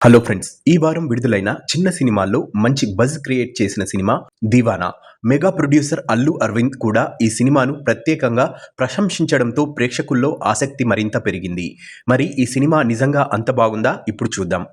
Hello friends, ఈ వారం విడుదలైన చిన్న సినిమాల్లో మంచి బజ్ క్రియేట్ చేసిన cinema 'Deewana'. Mega producer Allu Arvind కూడా ఈ సినిమాను ప్రత్యేకంగా ప్రశంసించడంతో ప్రేక్షకుల్లో ఆసక్తి మరింత పెరిగింది. మరి ఈ సినిమా నిజంగా అంత బాగుందా? ఇప్పుడు చూద్దాం.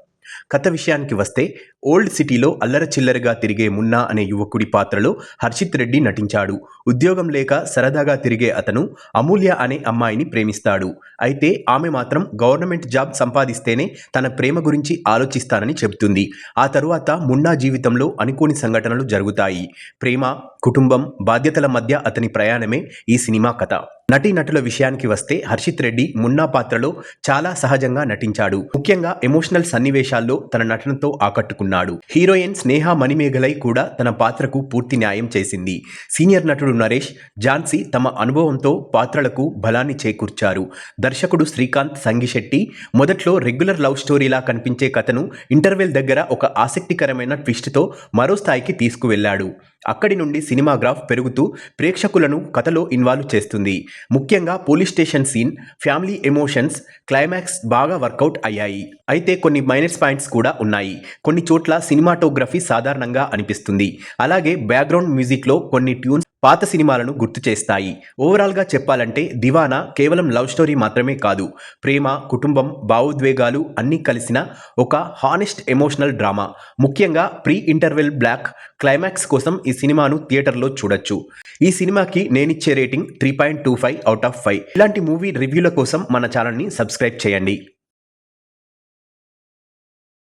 కథ విషయానికి వస్తే, ఓల్డ్ సిటీలో అల్లరచిల్లరగా తిరిగే మున్నా అనే యువకుడి పాత్రలో హర్షిత్ రెడ్డి నటించాడు. ఉద్యోగం లేక సరదాగా తిరిగే అతను అమూల్య అనే అమ్మాయిని ప్రేమిస్తాడు. అయితే ఆమె మాత్రం గవర్నమెంట్ జాబ్ సంపాదిస్తేనే తన ప్రేమ గురించి ఆలోచిస్తానని చెబుతుంది. ఆ తరువాత మున్నా జీవితంలో అనుకోని సంఘటనలు జరుగుతాయి. ప్రేమ, కుటుంబం, బాధ్యతల మధ్య అతని ప్రయాణమే ఈ సినిమా కథ. నటీనటుల విషయానికి వస్తే, హర్షిత్ రెడ్డి మున్నా పాత్రలో చాలా సహజంగా నటించాడు. ముఖ్యంగా ఎమోషనల్ సన్నివేశాల్లో తన నటనతో ఆకట్టుకున్నాడు. హీరోయిన్ స్నేహ మణిమేఘలై కూడా తన పాత్రకు పూర్తి న్యాయం చేసింది. సీనియర్ నటుడు నరేష్, ఝాన్సీ తమ అనుభవంతో పాత్రలకు బలాన్ని చేకూర్చారు. దర్శకుడు శ్రీకాంత్ సంగిశెట్టి మొదట్లో రెగ్యులర్ లవ్ స్టోరీలా కనిపించే కథను ఇంటర్వెల్ దగ్గర ఒక ఆసక్తికరమైన ట్విస్ట్తో మరో స్థాయికి తీసుకువెళ్లాడు. అక్కడి నుండి సినిమా గ్రాఫ్ పెరుగుతూ ప్రేక్షకులను కథలో ఇన్వాల్వ్ చేస్తుంది. ముఖ్యంగా police station scene, family emotions, climax బాగా వర్కౌట్ అయ్యాయి. అయితే కొన్ని మైనస్ పాయింట్స్ కూడా ఉన్నాయి. కొన్ని చోట్ల సినిమాటోగ్రఫీ సాధారణంగా అనిపిస్తుంది. అలాగే బ్యాక్గ్రౌండ్ మ్యూజిక్లో కొన్ని ట్యూన్స్ పాత సినిమాలను గుర్తు చేస్తాయి. ఓవరాల్గా చెప్పాలంటే, దివానా కేవలం లవ్ స్టోరీ మాత్రమే కాదు, ప్రేమ, కుటుంబం, భావోద్వేగాలు అన్నీ కలిసిన ఒక హానెస్ట్ ఎమోషనల్ డ్రామా. ముఖ్యంగా ప్రీ ఇంటర్వెల్ బ్లాక్ క్లైమాక్స్ కోసం ఈ సినిమాను థియేటర్లో చూడొచ్చు. ఈ సినిమాకి నేనిచ్చే రేటింగ్ 3.25/5. ఇలాంటి మూవీ రివ్యూల కోసం మన ఛానల్ని సబ్స్క్రైబ్ చేయండి.